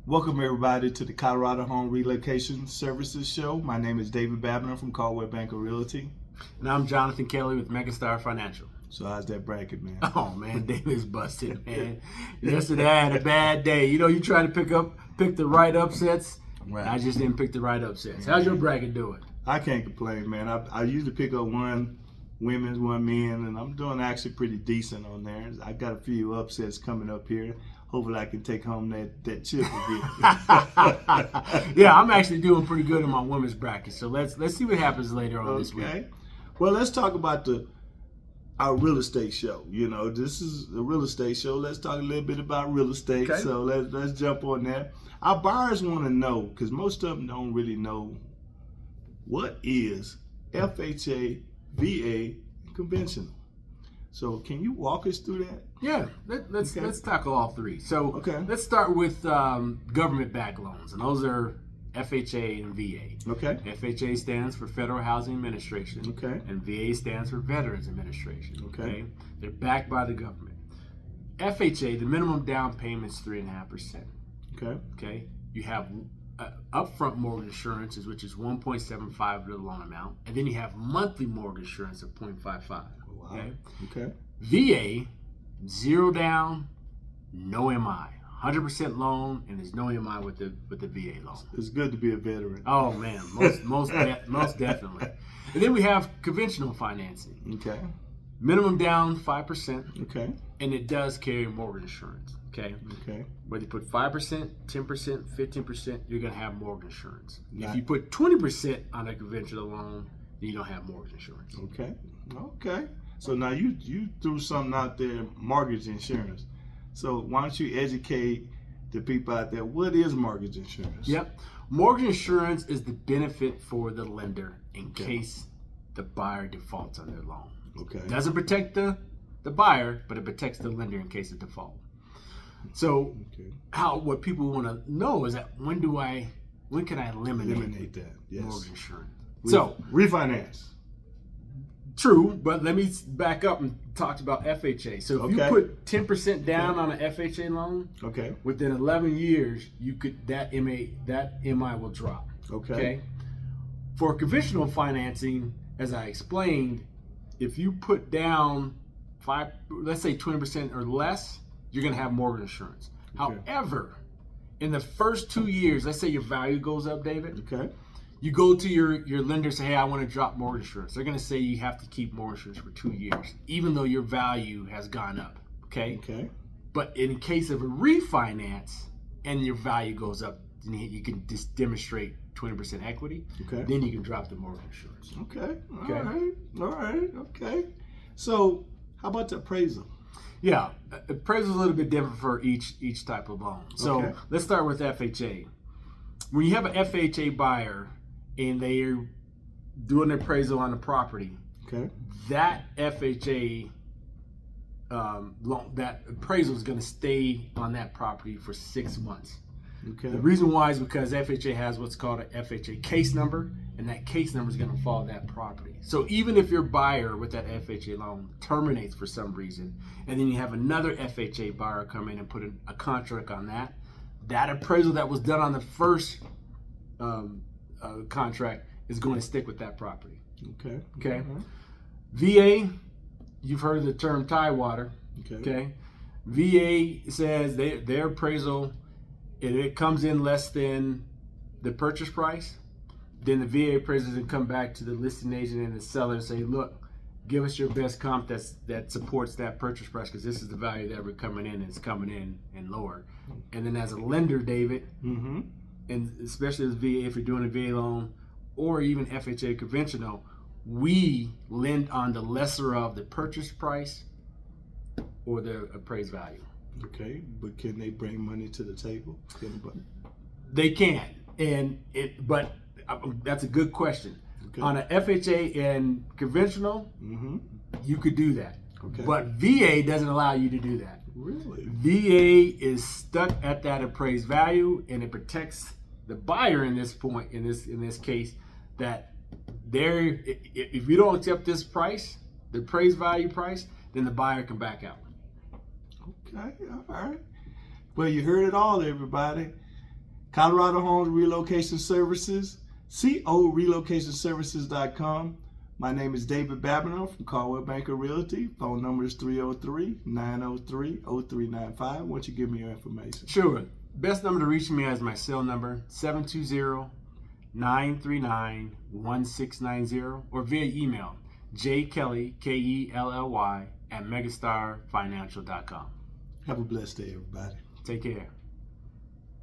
Welcome everybody to the Colorado Home Relocation Services Show. My name is David Babineaux from Coldwell Realty. And I'm Jonathan Kelly with Megastar Financial. So how's that bracket, man? Oh man, David's busted, man. Yesterday I had a bad day. You know, you try to pick the right upsets. Right. I just didn't pick the right upsets. How's your bracket doing? I can't complain, man. I usually pick up one women's, one men, and I'm doing actually pretty decent on there. I got a few upsets coming up here. Hopefully I can take home that chip again. Yeah, I'm actually doing pretty good in my women's bracket. So let's see what happens later on this week. Well, let's talk about our real estate show. You know, this is a real estate show. Let's talk a little bit about real estate. Okay. So let's jump on that. Our buyers want to know, because most of them don't really know, what is FHA, VA, and conventional. So can you walk us through that? Yeah, let's tackle all three. So let's start with government-backed loans, and those are FHA and VA. Okay. FHA stands for Federal Housing Administration. Okay. And VA stands for Veterans Administration. Okay. They're backed by the government. FHA, the minimum down payment is 3.5%. Okay. Okay. You have upfront mortgage insurance, which is 1.75 of the loan amount, and then you have monthly mortgage insurance of 0.55. Wow. Okay. Okay. VA, zero down, no MI. 100% loan, and there's no MI with the VA loan. It's good to be a veteran. Oh man, most definitely. And then we have conventional financing. Okay. Minimum down 5%. Okay. And it does carry mortgage insurance. Okay. Okay. Whether you put 5%, 10%, 15%, you're gonna have mortgage insurance. If you put 20% on a conventional loan, then you don't have mortgage insurance. Okay. Okay. So now you threw something out there, mortgage insurance. So why don't you educate the people out there, what is mortgage insurance? Yep. Mortgage insurance is the benefit for the lender in case the buyer defaults on their loan. Okay. It doesn't protect the buyer, but it protects the lender in case of default. So what people want to know is that when can I eliminate that? Yes. Mortgage insurance? So refinance. True, but let me back up and talk about FHA. So if you put 10% down on an FHA loan, within 11 years, that MI will drop. Okay. For conventional financing, as I explained, if you put down let's say 20% or less, you're gonna have mortgage insurance. However, in the first 2 years, let's say your value goes up, David. Okay. You go to your lender and say, hey, I want to drop mortgage insurance. They're going to say you have to keep mortgage insurance for 2 years, even though your value has gone up. Okay. Okay. But in case of a refinance and your value goes up, then you can just demonstrate 20% equity. Okay. Then you can drop the mortgage insurance. Okay. All right. Okay. So how about the appraisal? Yeah, appraisal is a little bit different for each type of loan. So let's start with FHA. When you have an FHA buyer and they're doing an appraisal on the property, that FHA loan, that appraisal is going to stay on that property for 6 months. Okay. The reason why is because FHA has what's called an FHA case number, and that case number is going to follow that property. So even if your buyer with that FHA loan terminates for some reason, and then you have another FHA buyer come in and put a contract on that appraisal that was done on the first contract is going to stick with that property. Okay. Okay. VA, you've heard of the term Tidewater. Okay. VA says their appraisal, if it comes in less than the purchase price, then the VA appraiser can come back to the listing agent and the seller and say, look, give us your best comp that supports that purchase price, because this is the value that we're coming in, and it's coming in and lower. And then as a lender, David, and especially as VA, if you're doing a VA loan or even FHA conventional, we lend on the lesser of the purchase price or the appraised value. Okay, but can they bring money to the table? They can, but that's a good question. Okay. On an FHA and conventional, you could do that. Okay. But VA doesn't allow you to do that. Really? VA is stuck at that appraised value, and it protects the buyer in this case, that if you don't accept this price, the appraised value price, then the buyer can back out. Okay, all right. Well, you heard it all, everybody. Colorado Homes Relocation Services, CORelocationservices.com. My name is David Babineaux from Coldwell Banker Realty. Phone number is 303-903-0395. Why don't you give me your information? Sure. Best number to reach me is my cell number, 720-939-1690, or via email, jkelly, Kelly, @megastarfinancial.com. Have a blessed day, everybody. Take care.